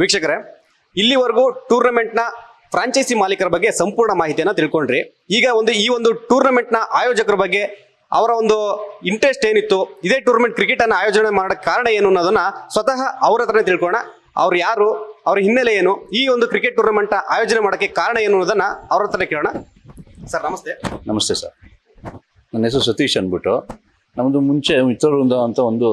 ವೀಕ್ಷಕರೇ, ಇಲ್ಲಿವರೆಗೂ ಟೂರ್ನಮೆಂಟ್ನ ಫ್ರಾಂಚೈಸಿ ಮಾಲೀಕರ ಬಗ್ಗೆ ಸಂಪೂರ್ಣ ಮಾಹಿತಿಯನ್ನು ತಿಳ್ಕೊಂಡ್ರಿ. ಈಗ ಈ ಒಂದು ಟೂರ್ನಮೆಂಟ್ನ ಆಯೋಜಕರ ಬಗ್ಗೆ ಅವರ ಒಂದು ಇಂಟ್ರೆಸ್ಟ್ ಏನಿತ್ತು, ಇದೇ ಟೂರ್ನಮೆಂಟ್ ಕ್ರಿಕೆಟ್ ಅನ್ನು ಆಯೋಜನೆ ಮಾಡೋಕ್ಕೆ ಕಾರಣ ಏನು ಅನ್ನೋದನ್ನ ಸ್ವತಃ ಅವ್ರ ಹತ್ರನೇ ತಿಳ್ಕೊಳ್ಳೋಣ. ಅವ್ರು ಯಾರು, ಅವ್ರ ಹಿನ್ನೆಲೆ ಏನು, ಈ ಒಂದು ಕ್ರಿಕೆಟ್ ಟೂರ್ನಮೆಂಟ್ ಆಯೋಜನೆ ಮಾಡೋಕ್ಕೆ ಕಾರಣ ಏನು ಅನ್ನೋದನ್ನ ಅವ್ರ ಹತ್ರನೇ ಕೇಳೋಣ. ಸರ್ ನಮಸ್ತೆ. ನಮಸ್ತೆ ಸರ್, ನನ್ನ ಹೆಸರು ಸತೀಶ್ ಅಂದ್ಬಿಟ್ಟು. ನಮ್ಮದು ಮುಂಚೆ ಮಿತ್ರವೃಂದ ಅಂತ ಒಂದು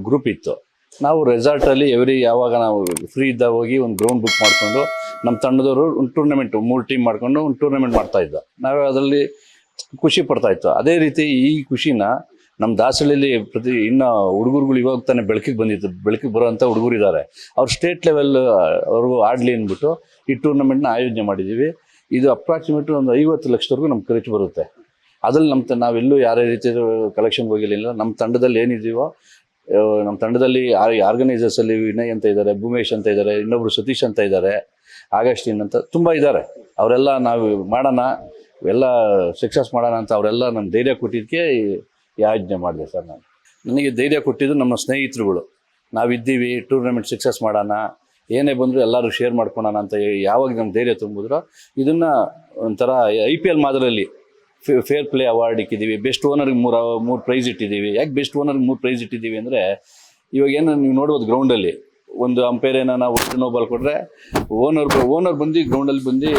ಗ್ರೂಪ್ ಇತ್ತು. ನಾವು ರೆಸಾರ್ಟಲ್ಲಿ ಯಾವಾಗ ನಾವು ಫ್ರೀ ಇದ್ದಾಗ ಹೋಗಿ ಒಂದು ಗ್ರೌಂಡ್ ಬುಕ್ ಮಾಡಿಕೊಂಡು ನಮ್ಮ ತಂಡದವರು ಒಂದು ಟೂರ್ನಮೆಂಟ್ 3 ಟೀಮ್ ಮಾಡಿಕೊಂಡು ಒಂದು ಟೂರ್ನಮೆಂಟ್ ಮಾಡ್ತಾಯಿದ್ದ. ನಾವು ಅದರಲ್ಲಿ ಖುಷಿ ಪಡ್ತಾಯಿತ್ತು. ಅದೇ ರೀತಿ ಈ ಖುಷಿನ ನಮ್ಮ ದಾಸಹಳ್ಳಿಯಲ್ಲಿ ಇನ್ನು ಹುಡುಗರುಗಳು ಇವಾಗ ತಾನೇ ಬೆಳಕಿಗೆ ಬರೋವಂಥ ಹುಡುಗರು ಇದ್ದಾರೆ. ಅವ್ರು ಸ್ಟೇಟ್ ಲೆವೆಲ್ ಅವ್ರಿಗೂ ಆಡಲಿ ಅಂದ್ಬಿಟ್ಟು ಈ ಟೂರ್ನಮೆಂಟ್ನ ಆಯೋಜನೆ ಮಾಡಿದ್ದೀವಿ. ಇದು ಅಪ್ರಾಕ್ಸಿಮೇಟ್ ಒಂದು 50 ಲಕ್ಷದವರೆಗೂ ನಮ್ಗೆ ಖರ್ಚು ಬರುತ್ತೆ. ಅದ್ರಲ್ಲಿ ನಾವೆಲ್ಲೂ ಯಾರೇ ರೀತಿ ಕಲೆಕ್ಷನ್ಗೆ ಹೋಗಿರಲಿಲ್ಲ. ನಮ್ಮ ತಂಡದಲ್ಲಿ ಏನಿದ್ದೀವೋ, ನಮ್ಮ ತಂಡದಲ್ಲಿ ಆರ್ಗನೈಸರ್ಸಲ್ಲಿ ವಿನಯ್ ಅಂತ ಇದ್ದಾರೆ, ಭೂಮೇಶ್ ಅಂತ ಇದ್ದಾರೆ, ಇನ್ನೊಬ್ರು ಸತೀಶ್ ಅಂತ ಇದ್ದಾರೆ, ಆಗಸ್ಟಿನ್ ಅಂತ ತುಂಬ ಇದ್ದಾರೆ. ಅವರೆಲ್ಲ ನಾವು ಮಾಡೋಣ, ಎಲ್ಲ ಸಕ್ಸಸ್ ಮಾಡೋಣ ಅಂತ ಅವರೆಲ್ಲ ನಮ್ಮ ಧೈರ್ಯ ಕೊಟ್ಟಿದ್ದಕ್ಕೆ ಯೋಜನೆ ಮಾಡಿದೆ ಸರ್. ನನಗೆ ಧೈರ್ಯ ಕೊಟ್ಟಿದ್ದು ನಮ್ಮ ಸ್ನೇಹಿತರುಗಳು. ನಾವಿದ್ದೀವಿ, ಟೂರ್ನಮೆಂಟ್ ಸಕ್ಸಸ್ ಮಾಡೋಣ, ಏನೇ ಬಂದರೂ ಎಲ್ಲರೂ ಶೇರ್ ಮಾಡ್ಕೊಳೋಣ ಅಂತ ಯಾವಾಗ ನಮ್ಮ ಧೈರ್ಯ ತುಂಬಿದ್ರು, ಇದನ್ನು ಒಂಥರ IPL ಮಾದರಿಯಲ್ಲಿ ಫೇರ್ ಪ್ಲೇ ಅವಾರ್ಡ್ ಇಕ್ಕಿದ್ದೀವಿ. ಬೆಸ್ಟ್ ಓನರ್ಗೆ ಮೂರು ಪ್ರೈಸ್ ಇಟ್ಟಿದ್ದೀವಿ. ಯಾಕೆ ಬೆಸ್ಟ್ ಓನರ್ಗೆ 3 ಪ್ರೈಸ್ ಇಟ್ಟಿದ್ದೀವಿ ಅಂದರೆ, ಇವಾಗ ಏನು ನೀವು ನೋಡ್ಬೋದು, ಗ್ರೌಂಡಲ್ಲಿ ಒಂದು ಅಂಪೈರ್ ಏನಾನ ಒಟ್ಟು ನೋಬಾಲ್ ಕೊಟ್ಟರೆ ಓನರ್ ಬಂದು ಗ್ರೌಂಡಲ್ಲಿ ಬಂದು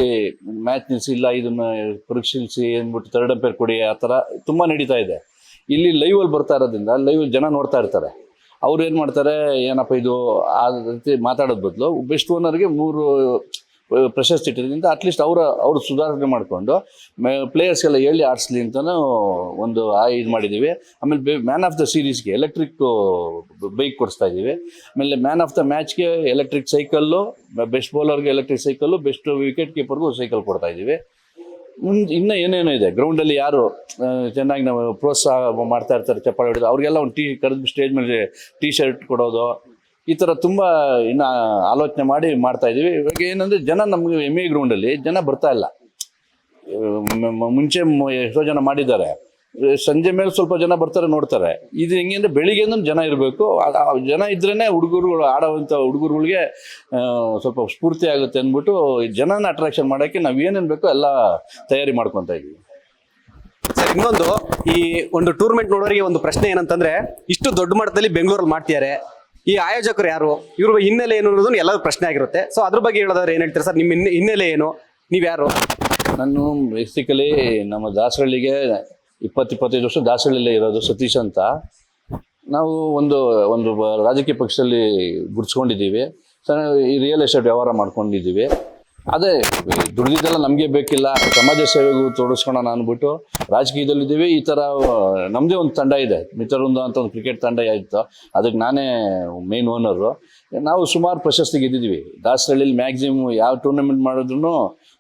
ಮ್ಯಾಚ್ ನಿಲ್ಲಿಸಿ, ಇಲ್ಲ ಇದನ್ನು ಪರೀಕ್ಷಿಸಿ ಅಂದ್ಬಿಟ್ಟು 3rd ಅಂಪೈರ್ ಕೊಡಿ, ಆ ಥರ ತುಂಬ ನಡೀತಾ ಇದೆ. ಇಲ್ಲಿ ಲೈವಲ್ಲಿ ಬರ್ತಾ ಇರೋದ್ರಿಂದ ಲೈವ್ ಜನ ನೋಡ್ತಾ ಇರ್ತಾರೆ. ಅವ್ರು ಏನು ಮಾಡ್ತಾರೆ, ಏನಪ್ಪ ಇದು ಆ ರೀತಿ ಮಾತಾಡೋದು ಬದಲು ಬೆಸ್ಟ್ ಓನರ್ಗೆ 3 ಪ್ರಶಸ್ತಿ ಇಟ್ಟಿರೋದ್ರಿಂದ ಅಟ್ಲೀಸ್ಟ್ ಅವರು ಸುಧಾರಣೆ ಮಾಡಿಕೊಂಡು ಪ್ಲೇಯರ್ಸ್ಗೆಲ್ಲ ಹೇಳಿ ಆಡಿಸ್ಲಿ ಅಂತಲೂ ಒಂದು ಇದು ಮಾಡಿದ್ದೀವಿ. ಆಮೇಲೆ ಮ್ಯಾನ್ ಆಫ್ ದ ಸೀರೀಸ್ಗೆ ಎಲೆಕ್ಟ್ರಿಕ್ ಬೈಕ್ ಕೊಡಿಸ್ತಾ ಇದ್ದೀವಿ. ಆಮೇಲೆ ಮ್ಯಾನ್ ಆಫ್ ದ ಮ್ಯಾಚ್ಗೆ ಎಲೆಕ್ಟ್ರಿಕ್ ಸೈಕಲ್ಲು, ಬೆಸ್ಟ್ ಬೌಲರ್ಗೆ ಎಲೆಕ್ಟ್ರಿಕ್ ಸೈಕಲ್ಲು, ಬೆಸ್ಟ್ ವಿಕೆಟ್ ಕೀಪರ್ಗೂ ಸೈಕಲ್ ಕೊಡ್ತಾ ಇದ್ದೀವಿ. ಇನ್ನೂ ಏನೇನೋ ಇದೆ. ಗ್ರೌಂಡಲ್ಲಿ ಯಾರು ಚೆನ್ನಾಗಿ ನಾವು ಪ್ರೋತ್ಸಾಹ ಮಾಡ್ತಾ ಇರ್ತಾರೆ, ಚಪ್ಪಾಳೆ ಹೊಡೆದು ಅವ್ರಿಗೆಲ್ಲ ಒಂದು ಕರೆದು ಸ್ಟೇಜ್ ಮೇಲೆ ಶರ್ಟ್ ಕೊಡೋದು, ಈ ಥರ ತುಂಬ ಇನ್ನು ಆಲೋಚನೆ ಮಾಡಿ ಮಾಡ್ತಾಯಿದ್ದೀವಿ. ಇವಾಗ ಏನಂದರೆ ಜನ ನಮಗೆ MA ಗ್ರೌಂಡಲ್ಲಿ ಜನ ಬರ್ತಾ ಇಲ್ಲ. ಮುಂಚೆ ಎಷ್ಟೋ ಜನ ಮಾಡಿದ್ದಾರೆ, ಸಂಜೆ ಮೇಲೆ ಸ್ವಲ್ಪ ಜನ ಬರ್ತಾರೆ, ನೋಡ್ತಾರೆ. ಇದು ಹೆಂಗೆ ಅಂದರೆ ಬೆಳಿಗ್ಗೆಯಿಂದ ಜನ ಇರಬೇಕು. ಜನ ಇದ್ರೇ ಹುಡುಗರುಗಳು ಆಡೋವಂಥ ಹುಡುಗರುಗಳಿಗೆ ಸ್ವಲ್ಪ ಸ್ಫೂರ್ತಿ ಆಗುತ್ತೆ ಅಂದ್ಬಿಟ್ಟು ಜನನ ಅಟ್ರಾಕ್ಷನ್ ಮಾಡೋಕ್ಕೆ ನಾವು ಏನೇನು ಬೇಕೋ ಎಲ್ಲ ತಯಾರಿ ಮಾಡ್ಕೊತಾ ಇದ್ದೀವಿ. ಸರ್, ಇನ್ನೊಂದು, ಈ ಒಂದು ಟೂರ್ನಮೆಂಟ್ ನೋಡೋರಿಗೆ ಒಂದು ಪ್ರಶ್ನೆ ಏನಂತಂದ್ರೆ, ಇಷ್ಟು ದೊಡ್ಡ ಮಟ್ಟದಲ್ಲಿ ಬೆಂಗಳೂರಲ್ಲಿ ಮಾಡ್ತಿದ್ದಾರೆ, ಈ ಆಯೋಜಕರು ಯಾರು, ಇವ್ರ ಹಿನ್ನೆಲೆ ಏನು ಅನ್ನೋದನ್ನು ಎಲ್ಲರೂ ಪ್ರಶ್ನೆ ಆಗಿರುತ್ತೆ. ಸೊ ಅದ್ರ ಬಗ್ಗೆ ಹೇಳೋದಾದ್ರೆ ಏನು ಹೇಳ್ತೀರಾ ಸರ್? ನಿಮ್ಮ ಹಿನ್ನೆಲೆ ಏನು, ನೀವ್ಯಾರು? ನಾನು ಬೇಸಿಕಲಿ ನಮ್ಮ ದಾಸಹಳ್ಳಿಗೆ 20-25 ವರ್ಷ ದಾಸಹಳ್ಳಿಯಲ್ಲೇ ಇರೋದು, ಸತೀಶ್ ಅಂತ. ನಾವು ಒಂದು ರಾಜಕೀಯ ಪಕ್ಷದಲ್ಲಿ ಗುರ್ಸ್ಕೊಂಡಿದ್ದೀವಿ. ಈ ರಿಯಲ್ ಎಸ್ಟೇಟ್ ವ್ಯವಹಾರ ಮಾಡ್ಕೊಂಡಿದ್ದೀವಿ. ಅದೇ ದುಡ್ದಿದ್ದೆಲ್ಲ ನಮಗೆ ಬೇಕಿಲ್ಲ, ಸಮಾಜ ಸೇವೆಗೂ ತೊಡಗಿಸ್ಕೊಳ್ಳೋಣ ಅಂದ್ಬಿಟ್ಟು ರಾಜಕೀಯದಲ್ಲಿದ್ದೀವಿ. ಈ ಥರ ನಮ್ಮದೇ ಒಂದು ತಂಡ ಇದೆ, ಮಿತ್ರವೃಂದ ಅಂತ ಒಂದು ಕ್ರಿಕೆಟ್ ತಂಡ ಆಯಿತು. ಅದಕ್ಕೆ ನಾನೇ ಮೇನ್ ಓನರು. ನಾವು ಸುಮಾರು ಪ್ರಶಸ್ತಿ ಗೆದ್ದಿದ್ದೀವಿ. ದಾಸಹಳ್ಳಿಲಿ ಮ್ಯಾಕ್ಸಿಮಮ್ ಯಾವ ಟೂರ್ನಮೆಂಟ್ ಮಾಡಿದ್ರು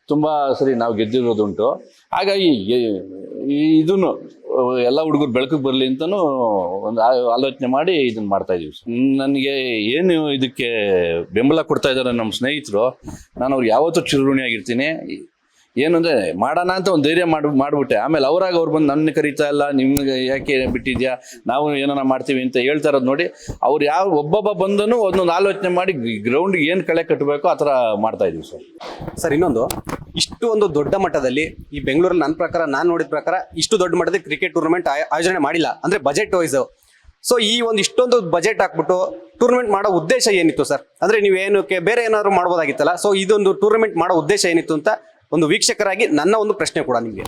ತುಂಬ ಸರಿ ನಾವು ಗೆದ್ದಿರೋದುಂಟು. ಹಾಗಾಗಿ ಇದನ್ನು ಎಲ್ಲ ಹುಡುಗರು ಬೆಳಕಿಗೆ ಬರಲಿ ಅಂತಲೂ ಒಂದು ಆಲೋಚನೆ ಮಾಡಿ ಇದನ್ನು ಮಾಡ್ತಾಯಿದ್ದೀವಿ. ನನಗೆ ಏನು ಇದಕ್ಕೆ ಬೆಂಬಲ ಕೊಡ್ತಾ ಇದ್ದಾರೆ ನಮ್ಮ ಸ್ನೇಹಿತರು, ನಾನು ಅವ್ರಿಗೆ ಯಾವತ್ತೂ ಚಿರಋಣಿಯಾಗಿರ್ತೀನಿ. ಏನು ಅಂದರೆ ಮಾಡೋಣ ಅಂತ ಒಂದು ಧೈರ್ಯ ಮಾಡಿಬಿಟ್ಟೆ. ಆಮೇಲೆ ಅವ್ರು ಬಂದು ನನ್ನ ಕರೀತಾ ಇಲ್ಲ, ನಿಮ್ಗೆ ಯಾಕೆ ಬಿಟ್ಟಿದ್ಯಾ, ನಾವು ಏನಾರ ಮಾಡ್ತೀವಿ ಅಂತ ಹೇಳ್ತಾ ಇರೋದು ನೋಡಿ, ಅವ್ರು ಒಬ್ಬೊಬ್ಬ ಬಂದನು ಒಂದೊಂದು ಆಲೋಚನೆ ಮಾಡಿ ಗ್ರೌಂಡ್ಗೆ ಏನು ಕಳೆ ಕಟ್ಟಬೇಕು ಆ ಥರ ಮಾಡ್ತಾಯಿದ್ದೀವಿ ಸರ್. ಇನ್ನೊಂದು, ಇಷ್ಟು ಒಂದು ದೊಡ್ಡ ಮಟ್ಟದಲ್ಲಿ ಈ ಬೆಂಗಳೂರಲ್ಲಿ ನಾನು ನೋಡಿದ ಪ್ರಕಾರ ಇಷ್ಟು ದೊಡ್ಡ ಮಟ್ಟದಲ್ಲಿ ಕ್ರಿಕೆಟ್ ಟೂರ್ನಮೆಂಟ್ ಆಯೋಜನೆ ಮಾಡಿಲ್ಲ, ಅಂದರೆ ಬಜೆಟ್ ವೈಸ್. ಸೊ ಈ ಒಂದು ಇಷ್ಟೊಂದು ಬಜೆಟ್ ಹಾಕ್ಬಿಟ್ಟು ಟೂರ್ನಮೆಂಟ್ ಮಾಡೋ ಉದ್ದೇಶ ಏನಿತ್ತು ಸರ್? ಅಂದರೆ ನೀವು ಏನಕ್ಕೆ ಬೇರೆ ಏನಾದ್ರು ಮಾಡ್ಬೋದಾಗಿತ್ತಲ್ಲ. ಸೊ ಇದೊಂದು ಟೂರ್ನಮೆಂಟ್ ಮಾಡೋ ಉದ್ದೇಶ ಏನಿತ್ತು ಅಂತ ಒಂದು ವೀಕ್ಷಕರಾಗಿ ನನ್ನ ಒಂದು ಪ್ರಶ್ನೆ ಕೂಡ ನಿಮಗೆ.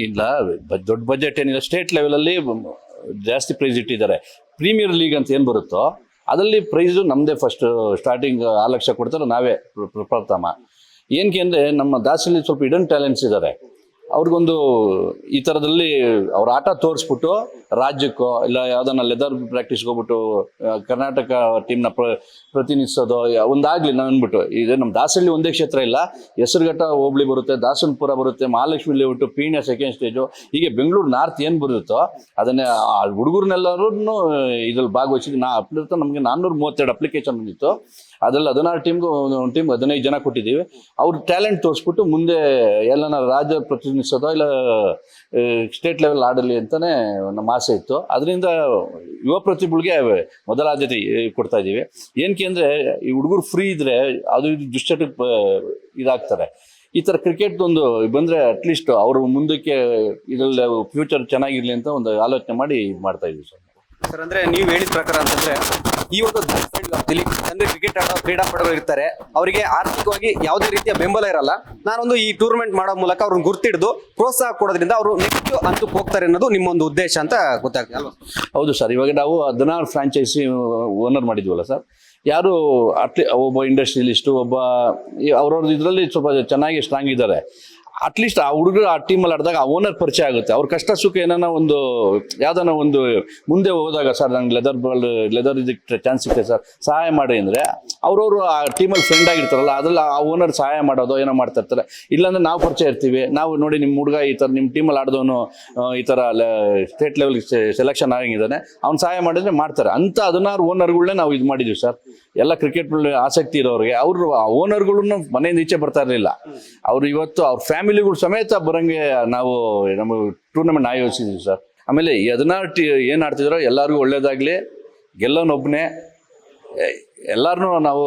ಇಲ್ಲ, ದೊಡ್ಡ ಬಜೆಟ್ ಏನಿಲ್ಲ. ಸ್ಟೇಟ್ ಲೆವೆಲಲ್ಲಿ ಜಾಸ್ತಿ ಪ್ರೈಸ್ ಇಟ್ಟಿದ್ದಾರೆ. ಪ್ರೀಮಿಯರ್ ಲೀಗ್ ಅಂತ ಏನು ಬರುತ್ತೋ ಅದರಲ್ಲಿ ಪ್ರೈಸು ನಮ್ಮದೇ ಫಸ್ಟ್ ಸ್ಟಾರ್ಟಿಂಗ್ 6 ಲಕ್ಷ ಕೊಡ್ತಾರೆ, ನಾವೇ ಪ್ರಥಮ. ಏನಕ್ಕೆ ಅಂದರೆ ನಮ್ಮ ದಾಸಹಳ್ಳಿ ಸ್ವಲ್ಪ ಹಿಡನ್ ಟ್ಯಾಲೆಂಟ್ಸ್ ಇದ್ದಾರೆ. ಅವ್ರಿಗೊಂದು ಈ ಥರದಲ್ಲಿ ಅವ್ರ ಆಟ ತೋರಿಸ್ಬಿಟ್ಟು ರಾಜ್ಯಕ್ಕೋ ಇಲ್ಲ ಯಾವುದನ್ನ ಲೆದರ್ ಪ್ರಾಕ್ಟೀಸ್ಗೆ ಹೋಗ್ಬಿಟ್ಟು ಕರ್ನಾಟಕ ಟೀಮ್ನ ಪ್ರತಿನಿಧಿಸೋದು ಒಂದಾಗಲಿ ನಾವು ಅಂದ್ಬಿಟ್ಟು. ಇದು ನಮ್ಮ ದಾಸಹಳ್ಳಿ ಒಂದೇ ಕ್ಷೇತ್ರ ಇಲ್ಲ, ಹೆಸರುಘಟ್ಟ ಹೋಬಳಿ ಬರುತ್ತೆ, ದಾಸನಪುರ ಬರುತ್ತೆ, Mahalakshmi layout, Peenya second stage, ಹೀಗೆ ಬೆಂಗಳೂರು ನಾರ್ತ್ ಏನು ಬರುತ್ತೋ ಅದನ್ನೇ ಹುಡುಗರನ್ನೆಲ್ಲರೂ ಇದ್ರಲ್ಲಿ ಭಾಗವಹಿಸಿದ್ದು. ನಮಗೆ 432 ಅಪ್ಲಿಕೇಶನ್ ಬಂದಿತ್ತು. ಅದರಲ್ಲಿ 16 ಟೀಮ್ಗೂ ಒಂದು ಟೀಮ್ 15 ಜನ ಕೊಟ್ಟಿದ್ದೀವಿ. ಅವ್ರ ಟ್ಯಾಲೆಂಟ್ ತೋರಿಸ್ಬಿಟ್ಟು ಮುಂದೆ ಎಲ್ಲ ರಾಜ್ಯ ಪ್ರತಿನಿಧಿಸೋದೋ ಇಲ್ಲ ಸ್ಟೇಟ್ ಲೆವೆಲ್ ಆಡಲಿ ಅಂತಲೇ ನಮ್ಮ ಆಸೆ ಇತ್ತು. ಅದರಿಂದ ಯುವ ಪ್ರತಿಭೆಗಳಿಗೆ ಮೊದಲ ಆದ್ಯತೆ ಕೊಡ್ತಾ ಇದ್ದೀವಿ. ಏನಕ್ಕೆ ಅಂದರೆ ಈ ಹುಡುಗರು ಫ್ರೀ ಇದ್ದರೆ ಅದು ದುಶ್ಚಟಕ್ಕೆ ಇದಾಗ್ತಾರೆ. ಈ ಥರ ಕ್ರಿಕೆಟ್ ಒಂದು ಬಂದರೆ ಅಟ್ಲೀಸ್ಟ್ ಅವರು ಮುಂದಕ್ಕೆ ಇದರಲ್ಲಿ ಫ್ಯೂಚರ್ ಚೆನ್ನಾಗಿರಲಿ ಅಂತ ಒಂದು ಆಲೋಚನೆ ಮಾಡಿ ಇದು ಮಾಡ್ತಾ ಇದ್ದೀವಿ ಸರ್. ಸರ್, ಅಂದ್ರೆ ನೀವು ಹೇಳಿದ ಪ್ರಕಾರ ಅಂತಂದ್ರೆ ಈ ಒಂದು ವ್ಯಾಪ್ತಿಯಲ್ಲಿ ಅಂದ್ರೆ ಕ್ರಿಕೆಟ್ ಆಡೋ ಕ್ರೀಡಾಪಟುಗಳು ಇರ್ತಾರೆ, ಅವರಿಗೆ ಆರ್ಥಿಕವಾಗಿ ಯಾವುದೇ ರೀತಿಯ ಬೆಂಬಲ ಇರಲ್ಲ. ನಾನೊಂದು ಈ ಟೂರ್ನಮೆಂಟ್ ಮಾಡೋ ಮೂಲಕ ಅವ್ರನ್ನ ಗುರ್ತಿಡಿದು ಪ್ರೋತ್ಸಾಹ ಕೊಡೋದ್ರಿಂದ ಅವರು ನೆಕ್ಸ್ಟ್ ಹಂತಕ್ಕೆ ಹೋಗ್ತಾರೆ ಅನ್ನೋದು ನಿಮ್ಮೊಂದು ಉದ್ದೇಶ ಅಂತ ಗೊತ್ತಾಗ್ತದೆ ಅಲ್ವಾ? ಹೌದು ಸರ್. ಇವಾಗ ನಾವು 16 ಫ್ರಾಂಚೈಸಿ ಓನರ್ ಮಾಡಿದ್ವಲ್ಲ ಸರ್. ಯಾರು ಒಬ್ಬ ಇಂಡಸ್ಟ್ರಿಯಲಿಸ್ಟು, ಒಬ್ಬ ಅವ್ರವ್ರದ್ದು ಇದರಲ್ಲಿ ಸ್ವಲ್ಪ ಚೆನ್ನಾಗಿ ಸ್ಟ್ರಾಂಗ್ ಇದ್ದಾರೆ. ಅಟ್ಲೀಸ್ಟ್ ಆ ಹುಡುಗರು ಆ ಟೀಮಲ್ಲಿ ಆಡಿದಾಗ ಆ ಓನರ್ ಪರಿಚಯ ಆಗುತ್ತೆ. ಅವ್ರ ಕಷ್ಟ ಸುಖ ಏನಾನ ಒಂದು ಯಾವ್ದಾನ ಒಂದು ಮುಂದೆ ಹೋದಾಗ ಸರ್ ನಂಗೆ ಲೆದರ್ ಇದಕ್ಕೆ ಚಾನ್ಸ್ ಸಿಗ್ತದೆ ಸರ್, ಸಹಾಯ ಮಾಡಿ ಅಂದರೆ ಅವ್ರವರು ಆ ಟೀಮಲ್ಲಿ ಫ್ರೆಂಡ್ ಆಗಿರ್ತಾರಲ್ಲ, ಅದ್ರಲ್ಲಿ ಆ ಓನರ್ ಸಹಾಯ ಮಾಡೋದು ಏನೋ ಮಾಡ್ತಾ ಇರ್ತಾರೆ. ಇಲ್ಲಾಂದ್ರೆ ನಾವು ಪರಿಚಯ ಇರ್ತೀವಿ, ನಾವು ನೋಡಿ ನಿಮ್ಮ ಹುಡುಗ ಈ ಥರ ನಿಮ್ಮ ಟೀಮಲ್ಲಿ ಆಡಿದವನು ಈ ಥರ ಸ್ಟೇಟ್ ಲೆವೆಲ್ಗೆ ಸೆಲೆಕ್ಷನ್ ಆಗಿದ್ದಾನೆ, ಅವ್ನು ಸಹಾಯ ಮಾಡಿದ್ರೆ ಮಾಡ್ತಾರೆ ಅಂತ 16 ಓನರ್ಗಳನ್ನೇ ನಾವು ಇದು ಮಾಡಿದ್ದೀವಿ ಸರ್. ಎಲ್ಲ ಕ್ರಿಕೆಟ್ ಆಸಕ್ತಿ ಇರೋರಿಗೆ ಅವರು ಆ ಓನರ್ಗಳನ್ನ ಮನೆಯಿಂದ ಈಚೆ ಬರ್ತಾ ಇರಲಿಲ್ಲ. ಅವರು ಇವತ್ತು ಅವ್ರ ಫ್ಯಾಮಿಲಿಗಳು ಸಮೇತ ಬರೋಂಗೆ ನಾವು ನಮ್ಮ ಟೂರ್ನಮೆಂಟ್ ಆಯೋಜಿಸಿದ್ವಿ ಸರ್. ಆಮೇಲೆ 16 ಏನು ಆಡ್ತಿದ್ರೋ ಎಲ್ಲರಿಗೂ ಒಳ್ಳೇದಾಗಲಿ, ಗೆಲ್ಲೋನೊಬ್ಬನೇ, ಎಲ್ಲರನ್ನೂ ನಾವು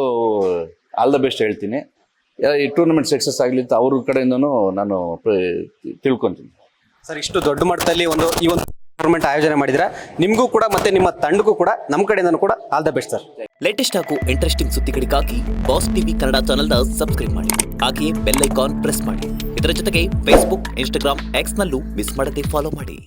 ಆಲ್ ದ ಬೆಸ್ಟ್ ಹೇಳ್ತೀನಿ. ಈ ಟೂರ್ನಮೆಂಟ್ ಸಕ್ಸಸ್ ಆಗಲಿ ಅಂತ ಅವ್ರ ಕಡೆಯಿಂದನೂ ನಾನು ತಿಳ್ಕೊತೀನಿ ಸರ್. ಇಷ್ಟು ದೊಡ್ಡ ಮಟ್ಟದಲ್ಲಿ ಈ ಒಂದು ಟೂರ್ನಮೆಂಟ್ ಆಯೋಜನೆ ಮಾಡಿದ್ರೆ ನಿಮಗೂ ಕೂಡ ಮತ್ತೆ ನಿಮ್ಮ ತಂಡಕ್ಕೂ ಕೂಡ ನಮ್ಮ ಕಡೆಯಿಂದನೂ ಕೂಡ all the best sir. Latest ಹಾಗೂ ಇಂಟ್ರೆಸ್ಟಿಂಗ್ ಸುದ್ದಿಗಳಿಗಾಗಿ ಬಾಸ್ ಟಿವಿ ಕನ್ನಡ ಚಾನೆಲ್ನ ಸಬ್ಸ್ಕ್ರೈಬ್ ಮಾಡಿ, ಹಾಗೆಯೇ ಬೆಲ್ ಐಕಾನ್ ಪ್ರೆಸ್ ಮಾಡಿ. ಇದರ ಜೊತೆಗೆ ಫೇಸ್ಬುಕ್, ಇನ್ಸ್ಟಾಗ್ರಾಮ್, ಎಕ್ಸ್ ನಲ್ಲೂ ಮಿಸ್ ಮಾಡದೆ ಫಾಲೋ ಮಾಡಿ.